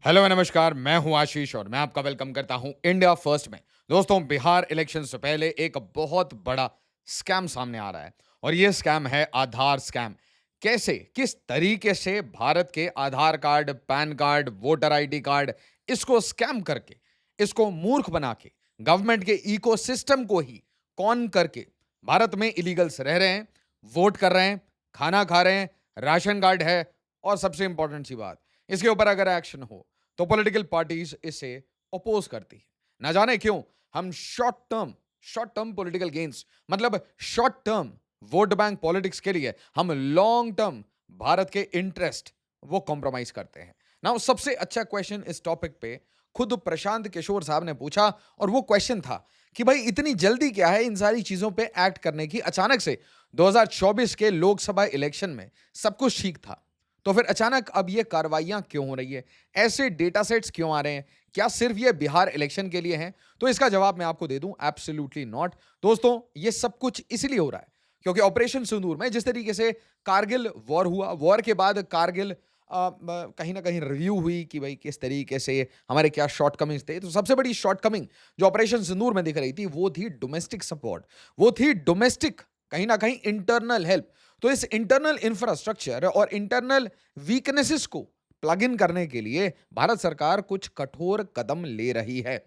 Hello नमस्कार, मैं हूं आशीष और मैं आपका वेलकम करता हूं इंडिया फर्स्ट में। दोस्तों, बिहार इलेक्शन से पहले एक बहुत बड़ा स्कैम सामने आ रहा है और ये स्कैम है आधार स्कैम। कैसे, किस तरीके से भारत के Aadhaar card, PAN card, voter ID card, इसको स्कैम करके, इसको मूर्ख बना के, गवर्नमेंट के इकोसिस्टम को ही कॉन करके भारत में इलीगल्स रह रहे हैं, वोट कर रहे हैं, खाना खा रहे हैं, राशन कार्ड है और सबसे इंपॉर्टेंट सी बात, इसके ऊपर अगर एक्शन हो तो पॉलिटिकल पार्टीज इसे अपोज करती है। ना जाने क्यों हम शॉर्ट टर्म पॉलिटिकल गेन्स, मतलब short term vote bank politics के लिए हम लॉन्ग टर्म भारत के इंटरेस्ट वो कॉम्प्रोमाइज करते हैं। ना सबसे अच्छा क्वेश्चन इस टॉपिक पे खुद प्रशांत किशोर साहब ने पूछा और वो क्वेश्चन था कि भाई इतनी जल्दी क्या है इन सारी चीजों पे एक्ट करने की। अचानक से 2024 के लोकसभा इलेक्शन में सब कुछ ठीक था, तो फिर अचानक अब ये कार्रवाइयां क्यों हो रही है? ऐसे डेटा सेट्स क्यों आ रहे हैं? क्या सिर्फ ये बिहार इलेक्शन के लिए हैं? तो इसका जवाब मैं आपको दे दूं, एब्सोल्युटली नॉट। दोस्तों, ये सब कुछ इसलिए हो रहा है क्योंकि ऑपरेशन सिंदूर में जिस तरीके से कारगिल वॉर हुआ, वॉर के बाद कारगिल कहीं ना कहीं रिव्यू हुई कि भाई किस तरीके से हमारे क्या शॉर्टकमिंग्स थे। तो सबसे बड़ी शॉर्टकमिंग जो ऑपरेशन सिंदूर में दिख रही थी वो थी डोमेस्टिक सपोर्ट, वो थी डोमेस्टिक कहीं ना कहीं इंटरनल हेल्प। तो इस इंटरनल इंफ्रास्ट्रक्चर और इंटरनल वीकनेसेस को प्लग इन करने के लिए भारत सरकार कुछ कठोर कदम ले रही है,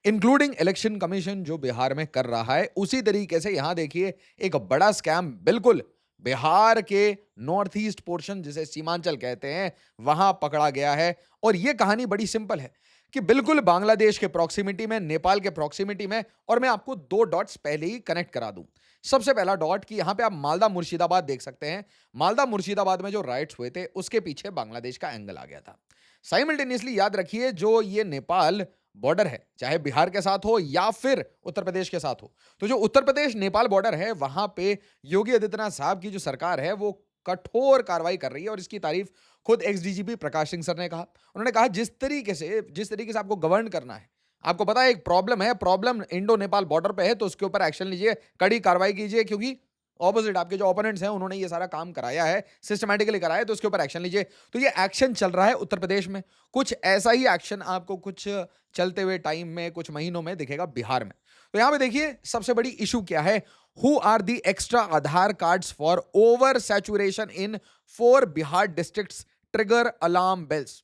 इंक्लूडिंग इलेक्शन कमीशन जो बिहार में कर रहा है। उसी तरीके से यहां देखिए एक बड़ा स्कैम बिल्कुल बिहार के नॉर्थ ईस्ट पोर्शन जिसे सीमांचल कहते हैं वहां पकड़ा गया है। और यह कहानी बड़ी सिंपल है कि बिल्कुल बांग्लादेश के प्रॉक्सिमिटी में, नेपाल के प्रॉक्सिमिटी में। और मैं आपको दो डॉट्स पहले ही कनेक्ट करा दूं। सबसे पहला डॉट कि यहां पे आप मालदा मुर्शिदाबाद देख सकते हैं। मालदा मुर्शिदाबाद में जो राइट्स हुए थे उसके पीछे बांग्लादेश का एंगल आ गया था। साइमल्टेनियसली याद रखिए, जो ये नेपाल बॉर्डर है, चाहे बिहार के साथ हो या फिर उत्तर प्रदेश के साथ हो, तो जो उत्तर प्रदेश नेपाल बॉर्डर है वहां पे योगी आदित्यनाथ साहब की जो सरकार है वो कठोर कार्रवाई कर रही है। और इसकी तारीफ खुद x DGP Prakash Singh sir ने कहा। उन्होंने कहा जिस तरीके से आपको गवर्न करना है, आपको पता है एक प्रॉब्लम है, प्रॉब्लम इंडो नेपाल बॉर्डर पे है, तो उसके ऊपर एक्शन लीजिए, कड़ी कार्रवाई कीजिए, क्योंकि ऑपोजिट आपके जो ओपोनेंट्स हैं उन्होंने ये सारा काम कराया है, सिस्टमैटिकली कराया है, तो उसके ऊपर एक्शन लीजिए। तो ये एक्शन चल रहा है उत्तर प्रदेश में। कुछ ऐसा ही एक्शन आपको कुछ चलते हुए टाइम में, कुछ महीनों में दिखेगा बिहार में। तो यहां पे देखिए सबसे बड़ी इशू क्या है। Who are the extra Aadhaar cards for over saturation in 4 Bihar districts trigger alarm bells.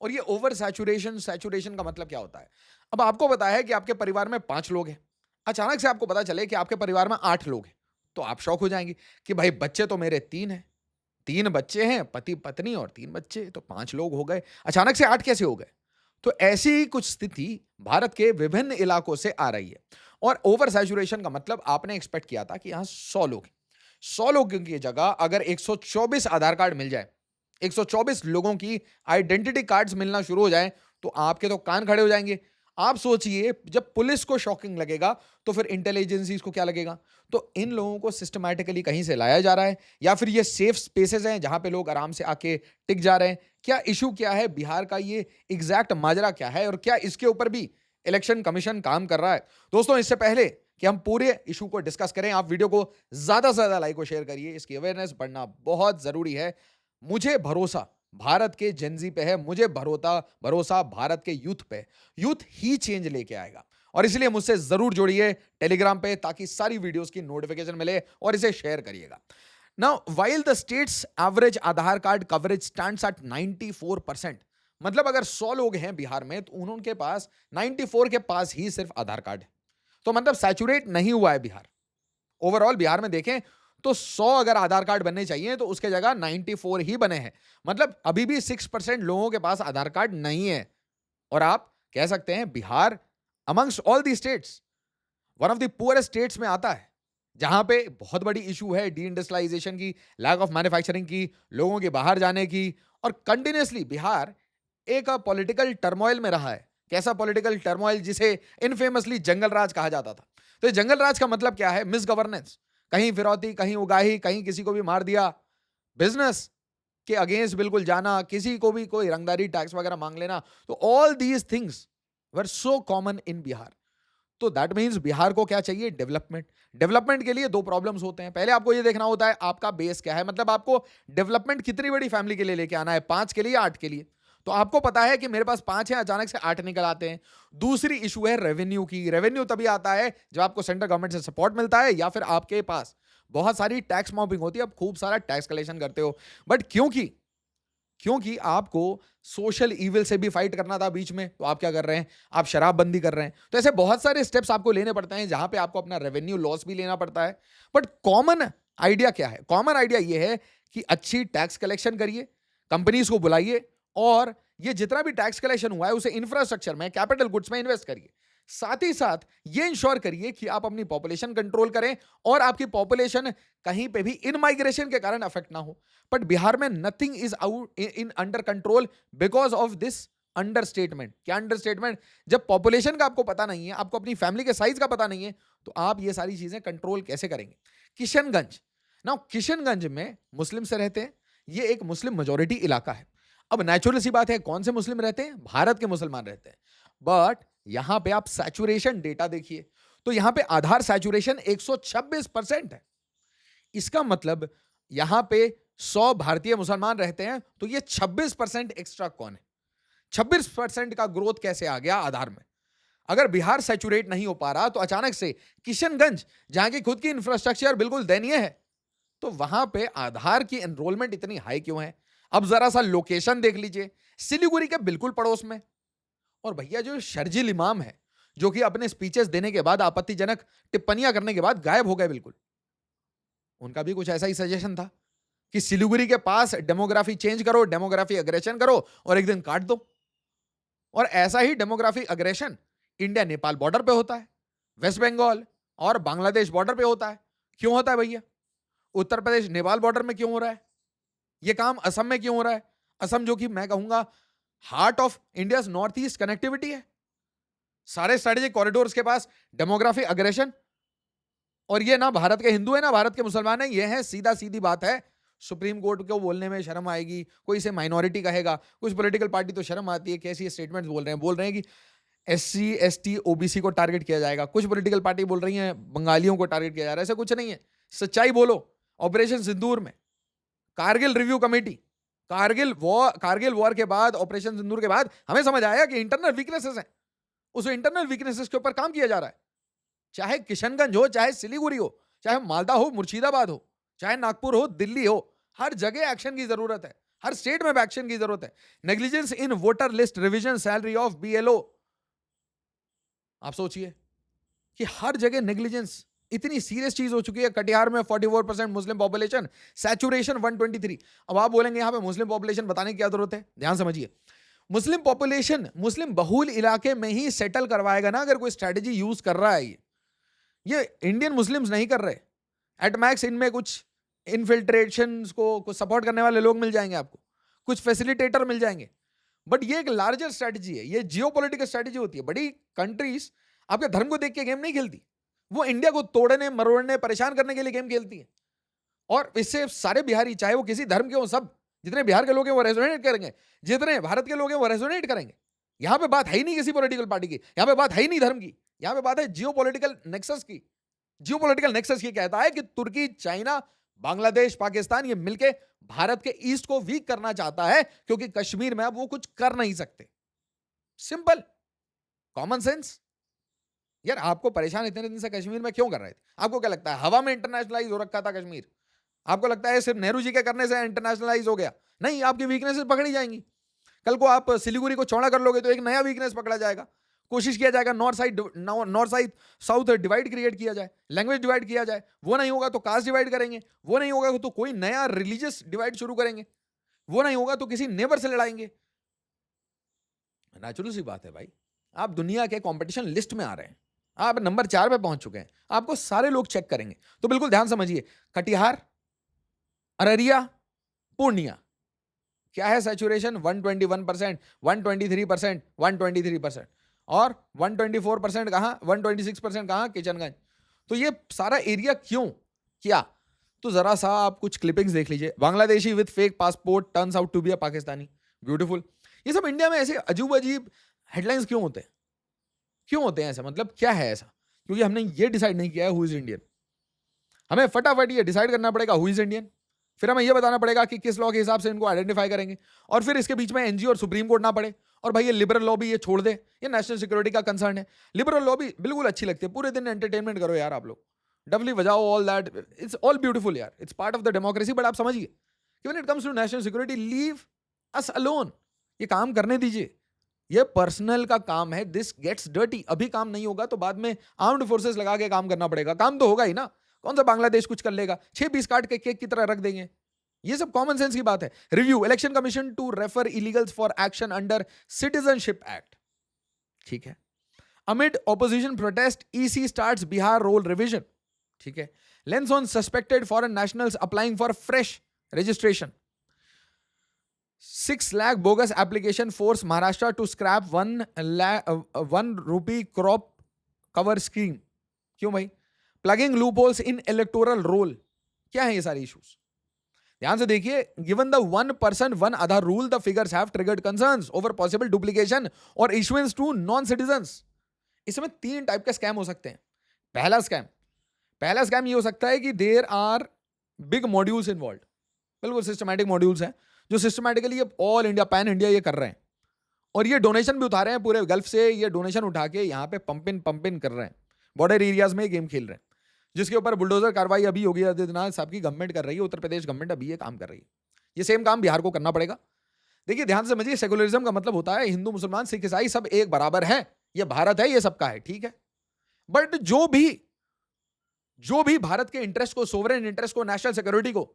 और ये ओवर सैचुरेशन, सैचुरेशन का मतलब क्या होता है? अब आपको पता है कि आपके परिवार में 5 लोग हैं। अचानक से आपको पता चले कि आपके परिवार में 8 लोग हैं। तो आप शॉक हो जाएंगे कि भाई बच्चे तो मेरे 3 हैं। 3 बच्चे हैं, पति पत्नी और 3 बच्चे, तो 5 लोग हो गए। अचानक से 8 कैसे हो गए? तो ऐसी ही कुछ स्थिति भारत के विभिन्न इलाकों से आ रही है। और ओवर सैचुरेशन का मतलब आपने एक्सपेक्ट किया था कि यहां 100 लोग हैं। 100 लोगों की जगह अगर 124 आधार कार्ड मिल जाए, 124 लोगों की आइडेंटिटी कार्ड्स मिलना शुरू हो जाए, तो आपके तो कान खड़े हो जाएंगे। आप सोचिए, जब पुलिस को शॉकिंग लगेगा तो फिर इंटेलिजेंसीज को क्या लगेगा? तो इन लोगों को सिस्टमैटिकली कहीं से लाया जा रहा है या फिर ये सेफ स्पेसेस हैं जहां पे लोग आराम से आके टिक जा रहे हैं? क्या इशू क्या है बिहार का? ये एग्जैक्ट माजरा क्या है और क्या इसके ऊपर भी इलेक्शन कमीशन काम कर रहा है? दोस्तों, इससे पहले कि हम पूरे इशू को डिस्कस करें, आप वीडियो को ज्यादा से ज्यादा लाइक और शेयर करिए। इसकी अवेयरनेस बढ़ना बहुत जरूरी है। मुझे भरोसा भारत के जेनजी पे है, मुझे भरोसा भरोसा भारत के यूथ पे। यूथ ही चेंज लेके आएगा। और इसलिए मुझसे जरूर जुड़िए टेलीग्राम पे, ताकि सारी वीडियोस की नोटिफिकेशन मिले और इसे शेयर करिएगा। Now, while the state's average Aadhaar card coverage stands at 94%, मतलब अगर 100 लोग हैं बिहार में तो उनके पास 94 के पास ही सिर्फ आधार कार्ड है। तो मतलब सैचुरेट नहीं हुआ है बिहार। ओवरऑल बिहार में देखें तो 100 अगर आधार कार्ड बनने चाहिए तो उसके जगह 94 ही बने हैं। मतलब अभी भी 6% लोगों के पास आधार कार्ड नहीं है। और आप कह सकते हैं Bihar amongst all the states one of the poorest states में आता है, जहां पे बहुत बड़ी इशू है डी इंडस्ट्रियलाइजेशन की, लैक ऑफ मैन्युफैक्चरिंग की, लोगों के बाहर जाने की। और कंटिन्यूसली बिहार एक पॉलिटिकल टर्मोइल में रहा है। कैसा पॉलिटिकल टर्मोइल? जिसे इनफेमसली जंगल राज कहा जाता था। तो ये जंगल राज का मतलब क्या है? मिस गवर्नेंस, कहीं फिरौती, कहीं उगाही, कहीं किसी को भी मार दिया, बिजनेस के अगेंस्ट बिल्कुल जाना, किसी को भी कोई रंगदारी टैक्स वगैरह मांग लेना। तो all these things were so common in Bihar. तो दैट मींस बिहार को क्या चाहिए? डेवलपमेंट। डेवलपमेंट के लिए दो प्रॉब्लम्स होते हैं। पहले आपको ये देखना होता है आपका बेस क्या है, मतलब आपको डेवलपमेंट कितनी बड़ी फैमिली के लिए लेके आना है, 5 के लिए या 8 के लिए। तो आपको पता है कि मेरे पास 5 हैं, अचानक से 8 निकल आते हैं। दूसरी इशू है रेवेन्यू की। रेवेन्यू तभी आता है जब आपको सेंट्रल गवर्नमेंट से सपोर्ट मिलता है या फिर आपके पास बहुत सारी टैक्स मॉपिंग होती है, आप खूब सारा टैक्स कलेक्शन करते हो। बट क्योंकि क्योंकि आपको सोशल इविल से भी फाइट करना था बीच में, तो आप क्या कर रहे हैं? आप शराबबंदी कर रहे हैं। तो ऐसे बहुत सारे स्टेप्स आपको लेने पड़ते हैं जहां पे आपको अपना रेवेन्यू लॉस भी लेना पड़ता है। बट कॉमन आइडिया क्या है? कॉमन आइडिया यह है कि अच्छी टैक्स कलेक्शन करिए, कंपनीज को बुलाइए और ये जितना भी टैक्स कलेक्शन हुआ है उसे इंफ्रास्ट्रक्चर में, कैपिटल गुड्स में इन्वेस्ट करिए। साथ ही साथ ये इंश्योर करिए कि आप अपनी पॉपुलेशन कंट्रोल करें और आपकी पॉपुलेशन कहीं पे भी इन माइग्रेशन के कारण अफेक्ट ना हो। बट बिहार में nothing is out in under control because of this under statement. क्या अंडर स्टेटमेंट? जब पॉपुलेशन का आपको पता नहीं है, आपको अपनी फैमिली के साइज का पता नहीं है, तो आप ये सारी चीजें कंट्रोल कैसे करेंगे? किशनगंज, ना किशनगंज में मुस्लिम से रहते हैं, ये एक मुस्लिम मेजोरिटी इलाका है। अब नेचुरल सी बात है, कौन से मुस्लिम रहते हैं? भारत के मुसलमान रहते हैं। बट यहां पे आप सैचुरेशन डेटा देखिए, तो यहां पे आधार सैचुरेशन 126% है। इसका मतलब यहां पे 100 भारतीय मुसलमान रहते हैं, तो ये 26% एक्स्ट्रा कौन है? 26% का ग्रोथ कैसे आ गया आधार में? अगर बिहार सैचुरेट नहीं हो पा रहा, तो अचानक से किशनगंज, जहां की खुद की इंफ्रास्ट्रक्चर बिल्कुल दयनीय है, तो वहां पे आधार की एनरोलमेंट इतनी हाई क्यों है? अब जरा सा लोकेशन देख लीजिए, सिलीगुड़ी के बिल्कुल पड़ोस में। और भैया जो शर्जिल इमाम है, जो कि अपने स्पीचेस देने के बाद, आपत्तिजनक टिप्पणियां करने के बाद गायब हो गए बिल्कुल, उनका भी कुछ ऐसा ही सजेशन था कि सिलीगुड़ी के पास डेमोग्राफी चेंज करो, डेमोग्राफी अग्रेशन करो और एक दिन काट दो। और ऐसा ही demography aggression India Nepal border पे होता है, वेस्ट बंगाल और बांग्लादेश बॉर्डर पे होता है। क्यों होता है भैया? उत्तर प्रदेश नेपाल बॉर्डर में क्यों हो रहा है? यह काम असम में क्यों हो रहा है? असम जो कि मैं कहूंगा heart of India north east connectivity है। सारे स्ट्रेटेजिक कॉरिडोर्स के पास डेमोग्राफी अग्रेशन, और ये ना भारत के हिंदू है ना भारत के मुसलमान है, ये है सीधा सीधी बात है। सुप्रीम कोर्ट को बोलने में शर्म आएगी, कोई इसे माइनॉरिटी कहेगा, कुछ पॉलिटिकल पार्टी तो शर्म आती है, कैसी स्टेटमेंट्स बोल रहे हैं कि एससी एसटी ओबीसी को टारगेट किया जाएगा। कुछ पॉलिटिकल पार्टी बोल रही है बंगालियों को टारगेट किया जा रहा है। ऐसा कुछ नहीं है, सच्चाई बोलो। ऑपरेशन सिंदूर में Kargil review committee, Kargil war के बाद, ऑपरेशन सिंदूर के बाद हमें समझ आया कि इंटरनल वीकनेसेस हैं। उस इंटरनल वीकनेसेस के ऊपर काम किया जा रहा है। चाहे किशनगंज हो, चाहे सिलीगुड़ी हो, चाहे मालदा हो, मुर्शिदाबाद हो, चाहे नागपुर हो, दिल्ली हो, हर जगह एक्शन की जरूरत है। हर स्टेट में एक्शन की जरूरत है। Negligence in voter list revision salary of BLO, आप सोचिए कि हर जगह नेग्लिजेंस इतनी सीरियस चीज हो चुकी है। कटिहार में 44% मुस्लिम पॉपुलेशन, सैचुरेशन 123। अब आप बोलेंगे यहां पे मुस्लिम पॉपुलेशन बताने की क्या जरूरत है? ध्यान समझिए, मुस्लिम पॉपुलेशन मुस्लिम बहुल इलाके में ही सेटल करवाएगा ना अगर कोई स्ट्रेटेजी यूज कर रहा है। ये इंडियन मुस्लिम्स नहीं कर रहे। एट मैक्स इनमें कुछ इनफिल्ट्रेशन को कुछ सपोर्ट करने वाले लोग मिल जाएंगे आपको, कुछ फैसिलिटेटर मिल जाएंगे। बट ये एक लार्जर स्ट्रेटजी है, ये जियोपॉलिटिकल स्ट्रेटजी होती है। बड़ी कंट्रीज आपके धर्म को देख के गेम नहीं खेलती, वो इंडिया को तोड़ने, मरोड़ने, परेशान करने के लिए गेम खेलती है। और इससे सारे बिहारी, चाहे वो किसी धर्म के हो, सब जितने बिहार के लोग हैं वो रेजोनेट करेंगे, जितने भारत के लोग हैं वो रेजोनेट करेंगे। यहां पे बात है ही नहीं किसी पॉलिटिकल पार्टी की, यहां पे बात है ही नहीं धर्म की, यहां पे बात है जियोपॉलिटिकल नेक्सस की। जियोपॉलिटिकल नेक्सस ये कहता है कि तुर्की, चाइना, बांग्लादेश, पाकिस्तान ये मिलके भारत के ईस्ट को वीक करना चाहता है, क्योंकि कश्मीर में अब वो कुछ कर नहीं सकते। Simple common sense. यार आपको परेशान इतने दिन से कश्मीर में क्यों कर रहे थे? आपको क्या लगता है हवा में इंटरनेशनलाइज हो रखा था कश्मीर? आपको लगता है सिर्फ नेहरू जी के करने से इंटरनेशनलाइज हो गया? नहीं, आपकी वीकनेसेस पकड़ी जाएंगी। कल को आप सिलीगुड़ी को चौड़ा कर लोगे तो एक नया वीकनेस पकड़ा जाएगा। कोशिश किया जाएगा north side south divide create किया जाए, लैंग्वेज डिवाइड किया जाए। वो नहीं होगा तो कास्ट डिवाइड करेंगे, वो नहीं होगा तो कोई नया रिलीजियस डिवाइड शुरू करेंगे, वो नहीं होगा तो किसी नेबर से लड़ाएंगे। नेचुरल सी बात है भाई, आप दुनिया के कंपटीशन लिस्ट में आ रहे हैं, आप नंबर 4 पे पहुंच चुके हैं, आपको सारे लोग चेक करेंगे। तो बिल्कुल ध्यान समझिए, कटिहार, अररिया, पूर्णिया, क्या है सैचुरेशन? 121%, 123%, 123%। और 124% कहां, 126% कहां? किशनगंज। तो ये सारा एरिया क्यों क्या? तो जरा सा आप कुछ क्लिपिंग्स देख लीजिए। Bangladeshi with fake passport turns out to be a Pakistani, beautiful. ये सब इंडिया में ऐसे अजीब अजीब हेडलाइंस क्यों होते हैं? क्यों होते हैं ऐसा? मतलब क्या है ऐसा? क्योंकि हमने ये डिसाइड नहीं किया है हु इज इंडियन। हमें फटाफट ये डिसाइड करना पड़ेगा हु इज इंडियन। फिर हमें यह बताना पड़ेगा कि किस लॉ के हिसाब से इनको आइडेंटिफाई करेंगे, और फिर इसके बीच में एनजीओ और सुप्रीम कोर्ट ना पड़े। और भाई ये लिबरल लॉ भी ये छोड़ दे, ये नेशनल सिक्योरिटी का कंसर्न है। लिबरल लॉ भी बिल्कुल अच्छी लगती है, पूरे दिन एंटरटेनमेंट करो यार आप लोग, डबली बजाओ, all that, it's all beautiful यार, it's part of the democracy. But आप समझिए कि when it comes to national security, leave us alone, ये काम करने दीजिए, ये पर्सनल का काम है। This gets dirty. अभी काम नहीं होगा तो बाद में आर्म्ड फोर्सेस लगा के काम करना पड़ेगा। काम तो होगा ही ना, कौन सा बांग्लादेश कुछ कर लेगा, 6 पीस काट के केक की तरह रख देंगे। ये सब कॉमन सेंस की बात है। Review election commission to refer illegals for action under citizenship act, ठीक है। Amid opposition protest EC starts Bihar roll revision, ठीक है। Lens on suspected foreign nationals applying for fresh registration. 6 lakh bogus application force Maharashtra to scrap 1 rupee crop cover scheme। क्यों भाई? Plugging loop holes in electoral roll, क्या है ये सारे issues? ध्यान से देखिए, given the 1 person 1 Aadhaar rule, the figures have triggered concerns over possible duplication और इशुएंस टू नॉन सिटीजंस। इसमें 3 टाइप के स्कैम हो सकते हैं। पहला स्कैम ये हो सकता है कि there are big modules involve, बिल्कुल सिस्टमैटिक मॉड्यूल्स हैं जो सिस्टमैटिकली ये ऑल इंडिया, पैन इंडिया ये कर रहे हैं, और ये डोनेशन भी उठा रहे हैं पूरे गल्फ से। ये डोनेशन उठा के यहाँ पे पंप इन कर रहे हैं, बॉर्डर एरियाज में गेम खेल रहे हैं, जिसके ऊपर बुलडोजर कार्रवाई अभी योगी आदित्यनाथ साहब की गवर्नमेंट कर रही है। उत्तर प्रदेश गवर्नमेंट अभी ये काम कर रही है। ये सेम काम बिहार को करना पड़ेगा। देखिए ध्यान से समझिए, सेकुलरिज्म का मतलब होता है हिंदू मुसलमान सिख ईसाई सब एक बराबर हैं, ये भारत है, ये सबका है, ठीक है। बट जो भी भारत के इंटरेस्ट को, सोवरेन इंटरेस्ट को, नेशनल सिक्योरिटी को,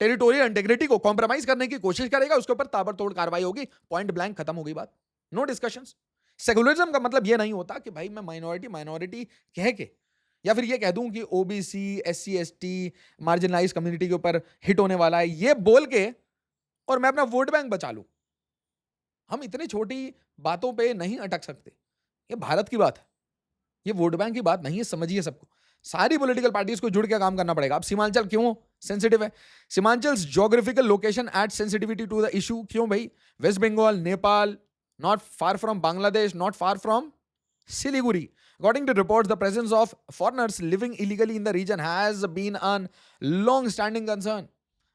टेरिटोरियल इंटीग्रिटी को कॉम्प्रोमाइज करने की कोशिश करेगा, उसके ऊपर ताबड़तोड़ कार्रवाई होगी। पॉइंट ब्लैंक, खत्म हो गई बात, नो डिस्कशंस। सेकुलरिज्म का मतलब यह नहीं होता कि भाई मैं माइनॉरिटी कह के, या फिर ये कह दूं कि OBC, SC, ST, marginalize community के ऊपर हिट होने वाला है, ये बोल के और मैं अपना वोट बैंक बचा लूं। हम इतनी छोटी बातों पे नहीं अटक सकते। ये भारत की बात है, ये वोट बैंक की बात नहीं है, समझिए सबको। सारी पॉलिटिकल पार्टीज को जुड़ के काम करना पड़ेगा। अब सीमांचल क्यों सेंसिटिव है? Seemanchal geographical location add sensitivity to the issue. क्यों भाई? West Bengal, Nepal, not far from Bangladesh, not far from Siliguri. According to reports, the presence of foreigners living illegally in the region has been a long-standing concern.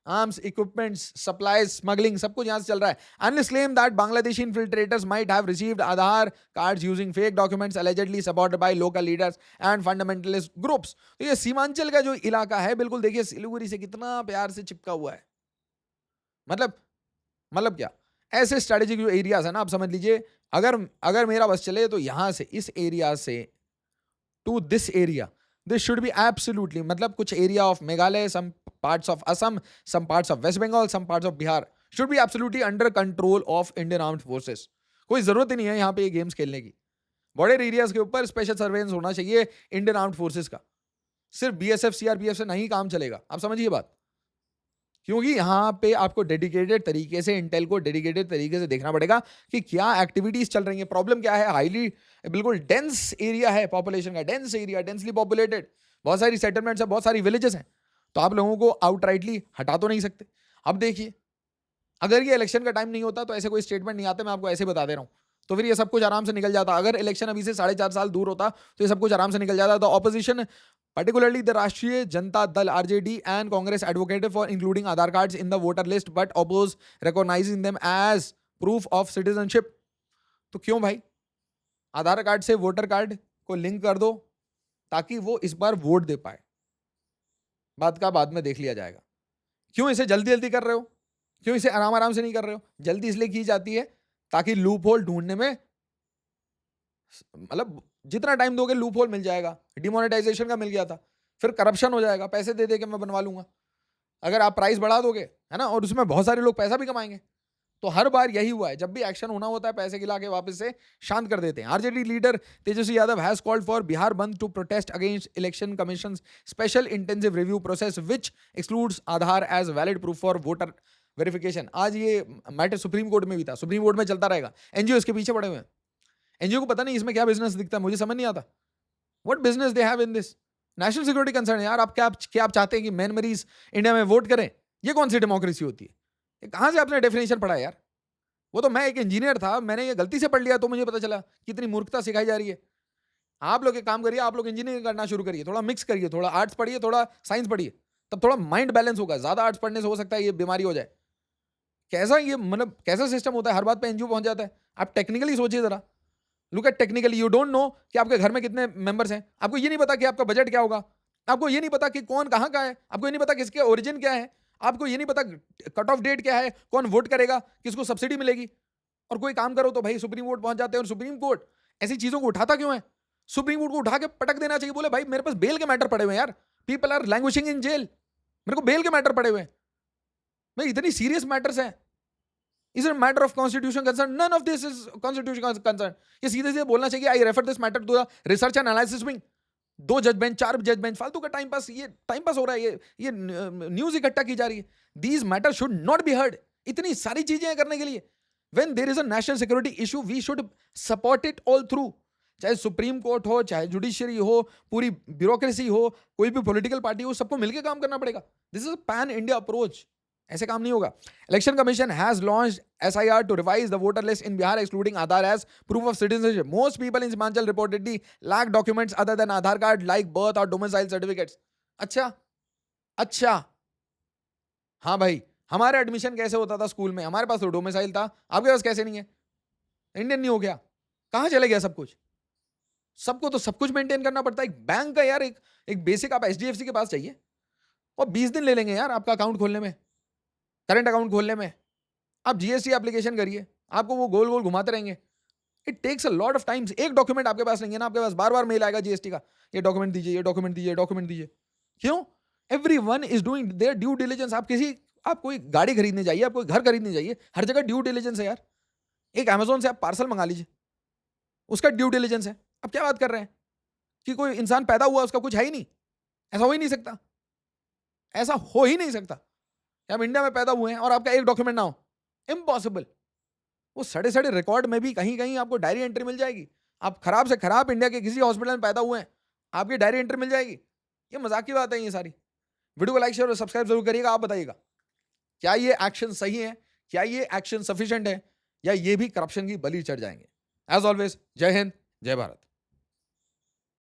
Arms, equipments, supplies, smuggling, सब कुछ यहाँ से चल रहा है. Analysts claim that Bangladeshi infiltrators might have received Aadhaar cards using fake documents allegedly supported by local leaders and fundamentalist groups. तो ये सीमांचल का जो इलाका है, बिल्कुल देखिए सिलीगुड़ी से कितना प्यार से चिपका हुआ है। मतलब क्या? ऐसे स्ट्रेटेजिक जो एरियाज है ना, आप समझ लीजिए, अगर मेरा बस चले तो यहां से, इस एरिया से to this area, this should be absolutely, मतलब कुछ area of Meghalaya, some parts of Assam, some parts of West Bengal, some parts of Bihar should be absolutely under control of Indian armed forces. कोई जरूरत ही नहीं है यहाँ पे ये गेम्स खेलने की। बॉर्डर एरियाज के ऊपर स्पेशल सर्वेलेंस होना चाहिए इंडियन आर्म्ड फोर्सेस का, सिर्फ बीएसएफ सीआरपीएफ से नहीं काम चलेगा। आप समझिए बात, क्योंकि यहां पे आपको डेडिकेटेड तरीके से, इंटेल को डेडिकेटेड तरीके से देखना पड़ेगा कि क्या एक्टिविटीज चल रही है। प्रॉब्लम क्या है? हाईली बिल्कुल डेंस एरिया है, पॉपुलेशन का डेंस एरिया, डेंसली पॉपुलेटेड, बहुत सारी सेटलमेंट्स है, बहुत सारी विलेजेस हैं, तो आप लोगों को आउटराइटली हटा तो नहीं सकते। अब देखिए, अगर ये इलेक्शन का टाइम नहीं होता तो ऐसे कोई स्टेटमेंट नहीं आते, मैं आपको ऐसे बता दे रहा हूं, तो फिर ये सब कुछ आराम से निकल जाता। अगर इलेक्शन अभी से 4.5 साल दूर होता तो ये सब कुछ आराम से निकल जाता। तो opposition, particularly the Rashtriya Janata Dal RJD and Congress advocated for including Aadhaar cards in the voter list but oppose recognizing them as proof of citizenship। तो क्यों भाई? आधार कार्ड से वोटर कार्ड को लिंक कर दो ताकि वो इस बार वोट दे पाए। बात का बाद में देख लिया जाएगा। क्यों इसे जल्दी जल्दी कर रहे हो? क्यों इसे आराम आराम से नहीं कर रहे हो? जल्दी इसलिए की जाती है ताकि लूप होल ढूंढने में, मतलब जितना टाइम दोगे लूप होल मिल जाएगा। डिमोनेटाइजेशन का मिल गया था, फिर करप्शन हो जाएगा, पैसे दे दे के मैं बनवा लूंगा। अगर आप प्राइस बढ़ा दोगे, है ना, और उसमें बहुत सारे लोग पैसा भी कमाएंगे। तो हर बार यही हुआ है, जब भी एक्शन होना होता है पैसे खिला के वापस से शांत कर देते हैं। RJD leader Tejashwi Yadav has called for Bihar bandh to protest against election commission special intensive review process which excludes Aadhaar as valid proof for voter verification. आज ये मैटर सुप्रीम कोर्ट में भी था, सुप्रीम कोर्ट में चलता रहेगा। एनजीओ इसके पीछे पड़े हुए हैं। एनजीओ को पता नहीं इसमें क्या बिजनेस दिखता है, मुझे समझ नहीं आता। What business they have in this? National security concern है यार। आप क्या चाहते हैं कि म्यांमारीज इंडिया में वोट करें? ये कौन सी डेमोक्रेसी होती है? कहां से आपने डेफिनेशन पढ़ा है यार? वो तो मैं एक इंजीनियर था, मैंने ये गलती से पढ़ लिया तो मुझे पता चला कितनी मूर्खता सिखाई जा रही है। आप लोग एक काम करिए, आप लोग इंजीनियरिंग करना शुरू करिए, थोड़ा मिक्स करिए, थोड़ा आर्ट्स पढ़िए, थोड़ा साइंस पढ़िए, तब थोड़ा माइंड बैलेंस होगा। ज्यादा आर्ट्स पढ़ने से हो सकता है ये बीमारी हो जाए। कैसा ये मतलब कैसा सिस्टम होता है, हर बात पे एनजीओ पहुंच जाता है। आप टेक्निकली सोचिए जरा, look at technically. You don't know कि आपके घर में कितने मेंबर्स हैं, आपको ये नहीं पता कि आपका बजट क्या होगा, आपको ये नहीं पता कि कौन कहाँ का है, आपको ये नहीं पता किसके ओरिजिन क्या है, आपको ये नहीं पता कट ऑफ डेट क्या है, कौन वोट करेगा, किसको सब्सिडी मिलेगी। और कोई काम करो तो भाई सुप्रीम कोर्ट पहुंच जाते हैं, और सुप्रीम कोर्ट ऐसी चीजों को उठाता क्यों है? सुप्रीम कोर्ट को उठा के पटक देना चाहिए, बोले भाई मेरे पास बेल के मैटर पड़े हुए हैं यार, people are languishing in jail, मेरे को बेल के मैटर पड़े हुए हैं, मैं इतनी सीरियस मैटर्स हैं। Is it matter of constitution concern? None of this is constitution concern. ये सीधे सीधे बोलना चाहिए, I refer this matter to the research and analysis wing. 2 जज बेंच 4 जज बेंच, फालतू का टाइम पास, ये टाइम पास हो रहा है, ये न्यूज इकट्ठा की जा रही है। These matter should not be heard. इतनी सारी चीजें हैं करने के लिए। When there is a national security issue we should support it all through, चाहे सुप्रीम कोर्ट हो, चाहे जुडिशियरी हो, पूरी ब्यूरोक्रेसी हो, कोई भी पॉलिटिकल पार्टी हो, सबको मिलकर काम करना पड़ेगा। This is a pan India approach, ऐसे काम नहीं होगा। Election commission has launched SIR to revise the voter list in Bihar excluding Aadhaar as proof of citizenship. Most people in Himachal reportedly lack documents other than Aadhaar card like birth or domicile certificates. अच्छा अच्छा, हाँ भाई, हमारे admission कैसे होता था school में? हमारे पास तो डोमिसाइल था, आपके पास कैसे नहीं है? इंडियन नहीं हो गया? कहाँ चले गया सब कुछ? सबको तो सब कुछ मेंटेन करना पड़ता है। एक बैंक का यार एक बेसिक आप HDFC के पास चाहिए और 20 दिन ले लेंगे यार आपका अकाउंट खोलने में, करंट अकाउंट खोलने में। आप GST एप्लीकेशन करिए, आपको वो गोल गोल घुमाते रहेंगे। It takes a lot of times. एक डॉक्यूमेंट आपके पास नहीं है ना, आपके पास बार बार मेल आएगा GST का, ये डॉक्यूमेंट दीजिए, ये डॉक्यूमेंट दीजिए, डॉक्यूमेंट दीजिए। क्यों? Everyone is doing there due diligence. आप कोई गाड़ी खरीदने जाइए, आप कोई घर खरीदने जाइए, हर जगह ड्यू डिलिजेंस है यार। एक Amazon से आप पार्सल मंगा लीजिए, उसका ड्यू डिलिजेंस है। आप क्या बात कर रहे हैं कि कोई इंसान पैदा हुआ उसका कुछ है ही नहीं? ऐसा हो ही नहीं सकता, ऐसा हो ही नहीं सकता कि आप इंडिया में पैदा हुए हैं और आपका एक डॉक्यूमेंट ना हो। इम्पॉसिबल। वो सड़े सड़े रिकॉर्ड में भी कहीं कहीं आपको डायरी एंट्री मिल जाएगी। आप खराब से खराब इंडिया के किसी हॉस्पिटल में पैदा हुए हैं, आपकी डायरी एंट्री मिल जाएगी। ये मजाक की बात है ये सारी। वीडियो को लाइक शेयर और सब्सक्राइब जरूर करिएगा। आप बताइएगा क्या ये एक्शन सही है, क्या ये एक्शन सफिशिएंट है, या ये भी करप्शन की बलि चढ़ जाएंगे? एज ऑलवेज, जय हिंद, जय भारत।